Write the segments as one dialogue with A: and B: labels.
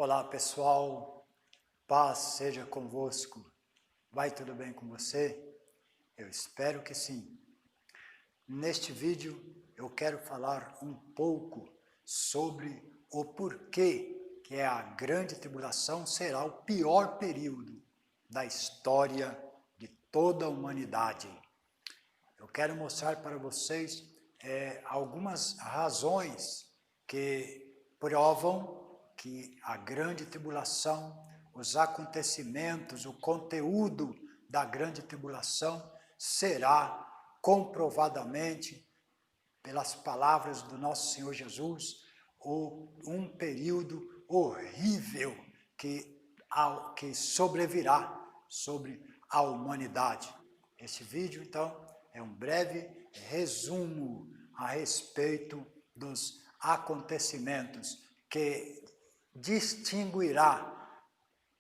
A: Olá pessoal, paz seja convosco. Vai tudo bem com você? Eu espero que sim. Neste vídeo eu quero falar um pouco sobre o porquê que a grande tribulação será o pior período da história de toda a humanidade. Eu quero mostrar para vocês algumas razões que provam que a grande tribulação, os acontecimentos, o conteúdo da grande tribulação será comprovadamente, pelas palavras do nosso Senhor Jesus, um período horrível que sobrevirá sobre a humanidade. Esse vídeo, então, é um breve resumo a respeito dos acontecimentos que distinguirá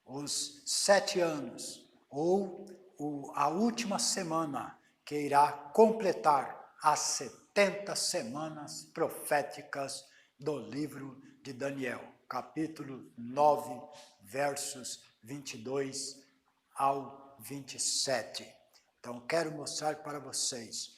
A: os 7 anos ou a última semana que irá completar as 70 semanas proféticas do livro de Daniel, capítulo 9, versos 22 ao 27. Então, quero mostrar para vocês.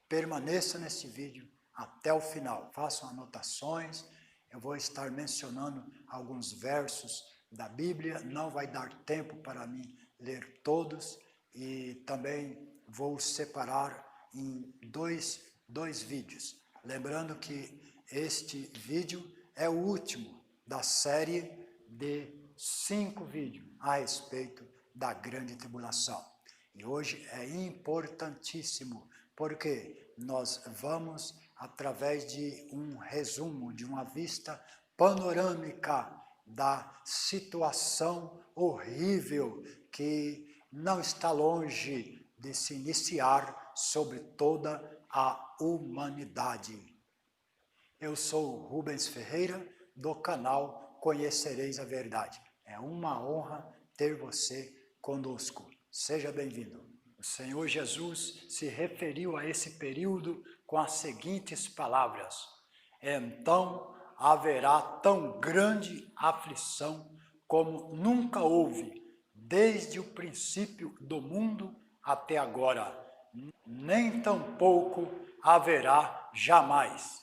A: Permaneça nesse vídeo até o final. Façam anotações. Eu vou estar mencionando alguns versos da Bíblia. Não vai dar tempo para mim ler todos. E também vou separar em dois vídeos. Lembrando que este vídeo é o último da série de 5 vídeos a respeito da grande tribulação. E hoje é importantíssimo, porque nós vamos, através de um resumo, de uma vista panorâmica da situação horrível que não está longe de se iniciar sobre toda a humanidade. Eu sou Rubens Ferreira, do canal Conhecereis a Verdade. É uma honra ter você conosco. Seja bem-vindo. O Senhor Jesus se referiu a esse período com as seguintes palavras: então haverá tão grande aflição como nunca houve, desde o princípio do mundo até agora, nem tampouco haverá jamais.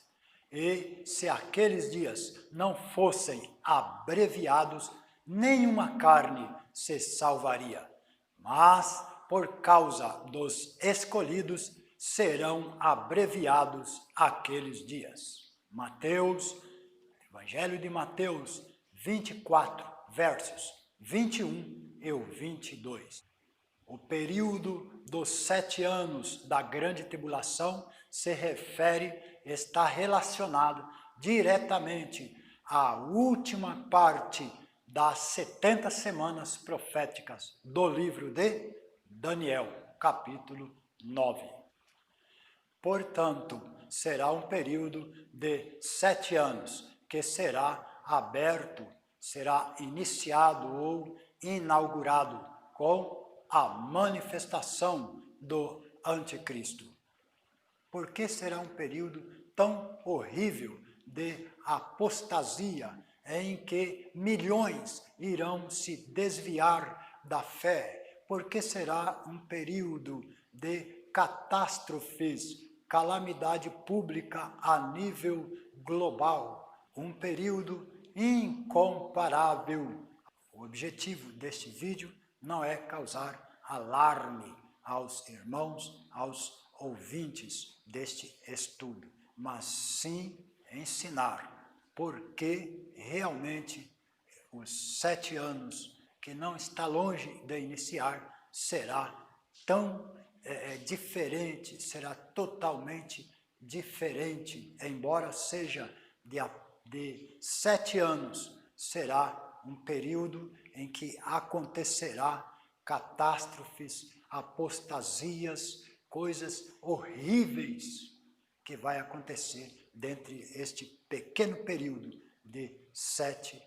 A: E se aqueles dias não fossem abreviados, nenhuma carne se salvaria. Mas, por causa dos escolhidos, serão abreviados aqueles dias. Evangelho de Mateus 24, versos 21 e 22. O período dos 7 anos da grande tribulação está relacionado diretamente à última parte das 70 semanas proféticas do livro de Daniel, capítulo 9. Portanto, será um período de 7 anos que será aberto, será iniciado ou inaugurado com a manifestação do anticristo. Por que será um período tão horrível de apostasia em que milhões irão se desviar da fé? Por que será um período de catástrofes, calamidade pública a nível global? Um período incomparável. O objetivo deste vídeo não é causar alarme aos irmãos, aos ouvintes deste estudo, mas sim ensinar porque realmente os 7 anos, que não está longe de iniciar, será tão diferente, será totalmente diferente, embora seja de 7 anos, será um período em que acontecerá catástrofes, apostasias, coisas horríveis que vai acontecer dentro deste pequeno período de 7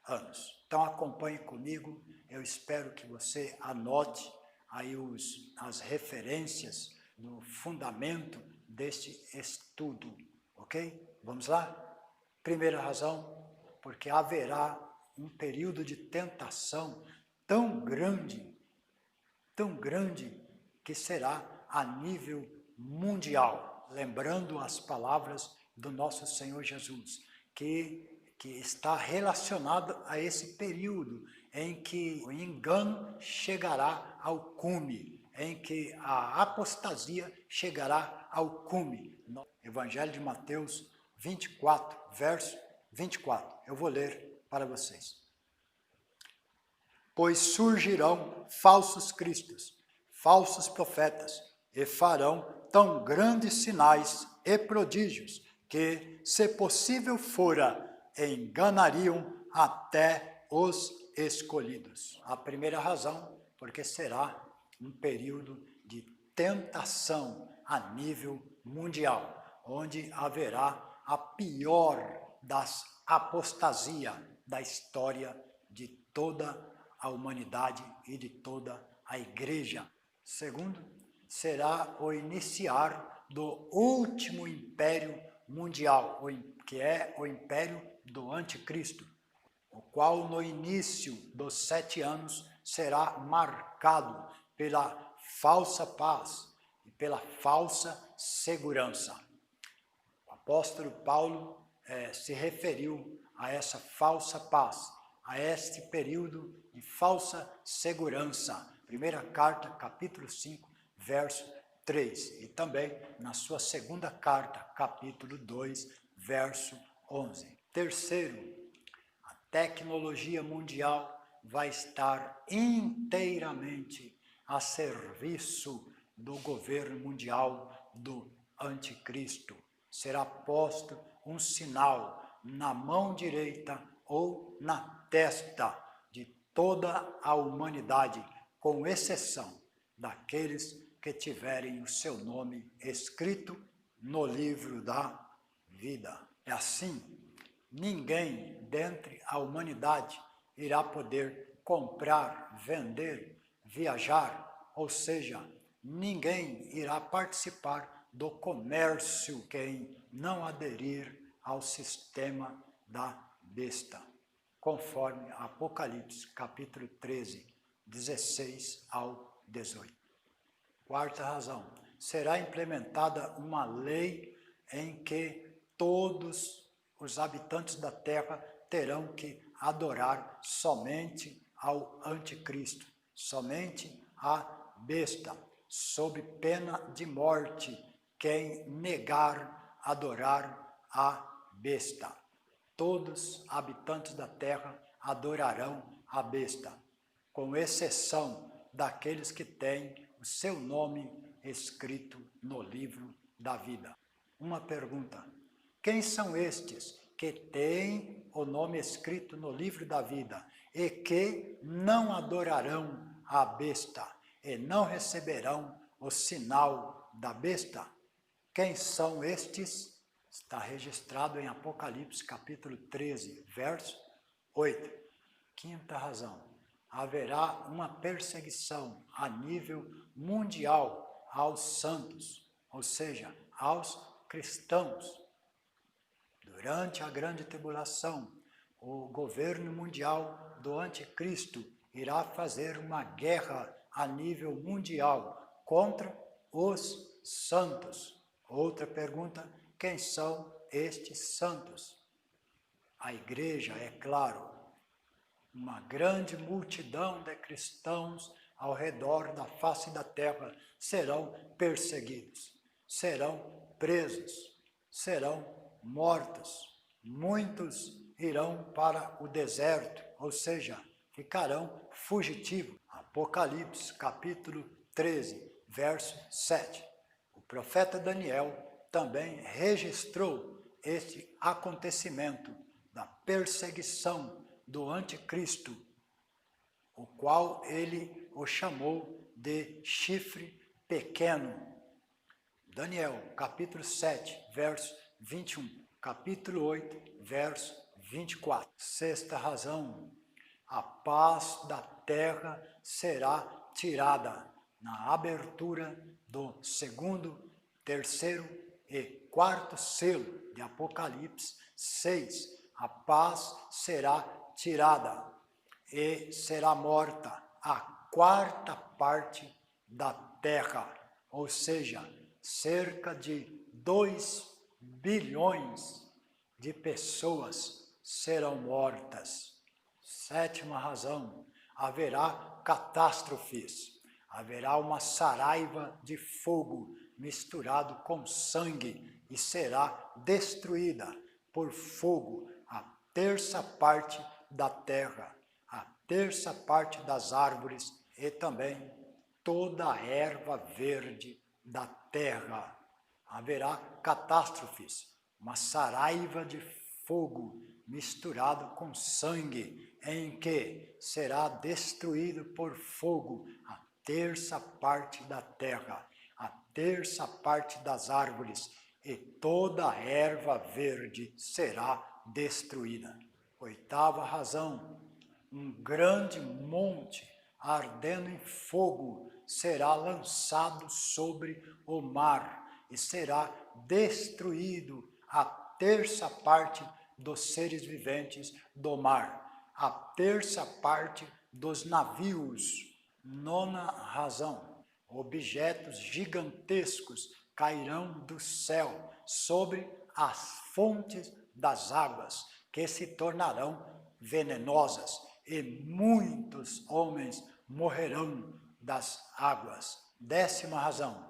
A: anos. Então acompanhe comigo, eu espero que você anote aí as referências no fundamento deste estudo, ok? Vamos lá? Primeira razão, porque haverá um período de tentação tão grande, que será a nível mundial. Lembrando as palavras do nosso Senhor Jesus, que está relacionado a esse período em que o engano chegará ao cume, em que a apostasia chegará ao cume. No Evangelho de Mateus 24, verso 24. Eu vou ler para vocês. Pois surgirão falsos cristos, falsos profetas, e farão tão grandes sinais e prodígios, que, se possível fora, enganariam até os escolhidos. A primeira razão, porque será um período de tentação a nível mundial, onde haverá a pior das apostasias da história de toda a humanidade e de toda a igreja. Segundo, será o iniciar do último império mundial, que é o império do anticristo, o qual no início dos 7 anos será marcado pela falsa paz e pela falsa segurança. O apóstolo Paulo se referiu a essa falsa paz, a este período de falsa segurança. Primeira carta, capítulo 5, verso 3. E também na sua segunda carta, capítulo 2, verso 11. Terceiro, a tecnologia mundial vai estar inteiramente a serviço do governo mundial do anticristo. Será posto um sinal na mão direita ou na testa de toda a humanidade, com exceção daqueles que tiverem o seu nome escrito no livro da vida. É assim, ninguém dentre a humanidade irá poder comprar, vender, viajar, ou seja, ninguém irá participar do comércio quem não aderir ao sistema da besta, conforme Apocalipse, capítulo 13, 16 ao 18. Quarta razão, será implementada uma lei em que todos os habitantes da terra terão que adorar somente ao anticristo, somente à besta, sob pena de morte, quem negar adorar a besta. Todos habitantes da terra adorarão a besta, com exceção daqueles que têm o seu nome escrito no livro da vida. Uma pergunta: quem são estes que têm o nome escrito no livro da vida e que não adorarão a besta e não receberão o sinal da besta? Quem são estes? Está registrado em Apocalipse, capítulo 13, verso 8. Quinta razão, haverá uma perseguição a nível mundial aos santos, ou seja, aos cristãos. Durante a grande tribulação, o governo mundial do anticristo irá fazer uma guerra a nível mundial contra os santos. Outra pergunta: quem são estes santos? A igreja, é claro, uma grande multidão de cristãos ao redor da face da terra serão perseguidos, serão presos, serão mortos. Muitos irão para o deserto, ou seja, ficarão fugitivos. Apocalipse, capítulo 13, verso 7. O profeta Daniel também registrou este acontecimento da perseguição do anticristo, o qual ele o chamou de chifre pequeno. Daniel, capítulo 7, verso 21, capítulo 8, verso 24. Sexta razão, a paz da terra será tirada na abertura do segundo, terceiro e quarto selo de Apocalipse 6. A paz será tirada e será morta a quarta parte da terra, ou seja, cerca de 2 bilhões de pessoas serão mortas. Sétima razão, haverá catástrofes, haverá uma saraiva de fogo misturado com sangue e será destruída por fogo a terça parte da terra, a terça parte das árvores e também toda a erva verde da terra. Haverá catástrofes, uma saraiva de fogo misturado com sangue, em que será destruído por fogo a terça parte da terra, a terça parte das árvores, e toda a erva verde será destruída. Oitava razão, um grande monte ardendo em fogo será lançado sobre o mar e será destruído a terça parte dos seres viventes do mar, a terça parte dos navios. Nona razão, objetos gigantescos cairão do céu sobre as fontes das águas, que se tornarão venenosas, e muitos homens morrerão das águas. Décima razão,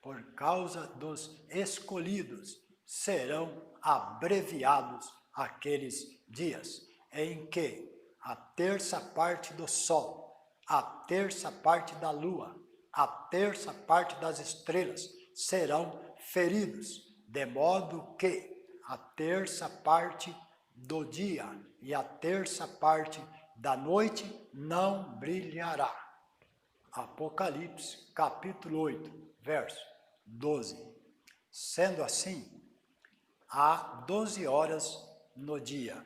A: por causa dos escolhidos, serão abreviados aqueles dias em que a terça parte do sol, a terça parte da lua, a terça parte das estrelas serão feridos, de modo que a terça parte do dia e a terça parte da noite não brilhará. Apocalipse, capítulo 8, verso 12. Sendo assim, há 12 horas no dia,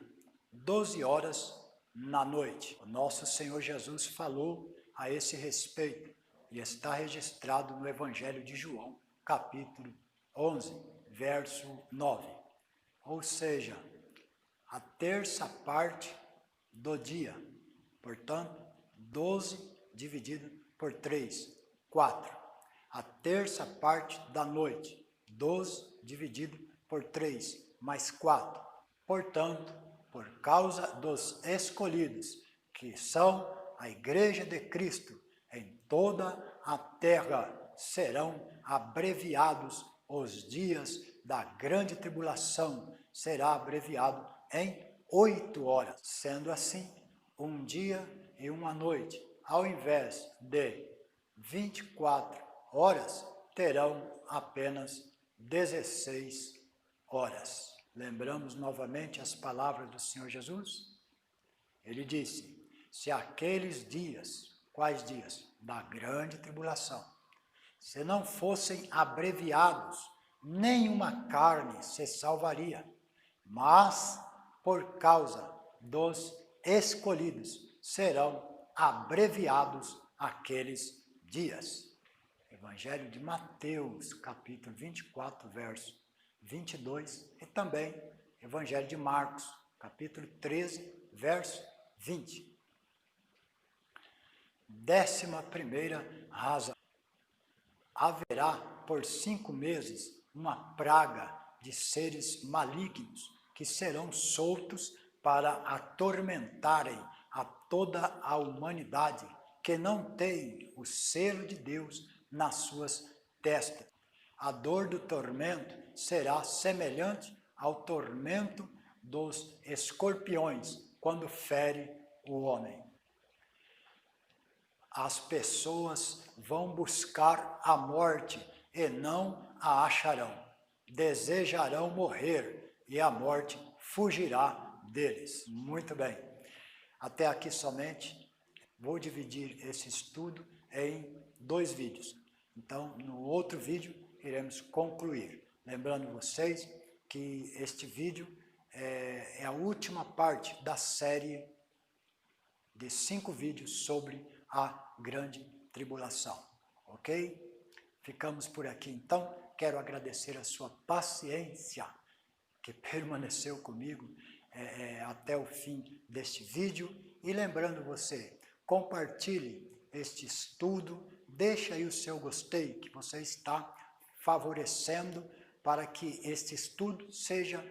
A: 12 horas na noite. O nosso Senhor Jesus falou a esse respeito e está registrado no Evangelho de João, capítulo 11, verso 9. Ou seja, a terça parte do dia, portanto, 12 dividido por 3, 4. A terça parte da noite, 12 dividido por 3, mais 4. Portanto, por causa dos escolhidos, que são a Igreja de Cristo, em toda a terra serão abreviados os dias da grande tribulação, será abreviado em 8 horas. Sendo assim, um dia e uma noite, ao invés de 24 horas, terão apenas 16 horas. Lembramos novamente as palavras do Senhor Jesus? Ele disse, se aqueles dias, quais dias? Da grande tribulação, se não fossem abreviados, nenhuma carne se salvaria, mas por causa dos escolhidos serão abreviados aqueles dias. Evangelho de Mateus, capítulo 24, verso 22, e também Evangelho de Marcos, capítulo 13, verso 20. 11ª razão. Haverá por 5 meses uma praga de seres malignos que serão soltos para atormentarem a toda a humanidade que não tem o selo de Deus nas suas testas. A dor do tormento será semelhante ao tormento dos escorpiões quando fere o homem. As pessoas vão buscar a morte e não a acharão. Desejarão morrer e a morte fugirá deles. Muito bem. Até aqui somente. Vou dividir esse estudo em 2 vídeos. Então, no outro vídeo, iremos concluir. Lembrando vocês que este vídeo é a última parte da série de 5 vídeos sobre a grande tribulação. Ok? Ficamos por aqui então. Quero agradecer a sua paciência que permaneceu comigo até o fim deste vídeo. E lembrando você, compartilhe este estudo, deixa aí o seu gostei, que você está favorecendo para que este estudo seja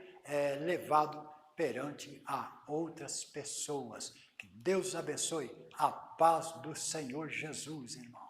A: levado perante a outras pessoas. Que Deus abençoe. A paz do Senhor Jesus, irmão.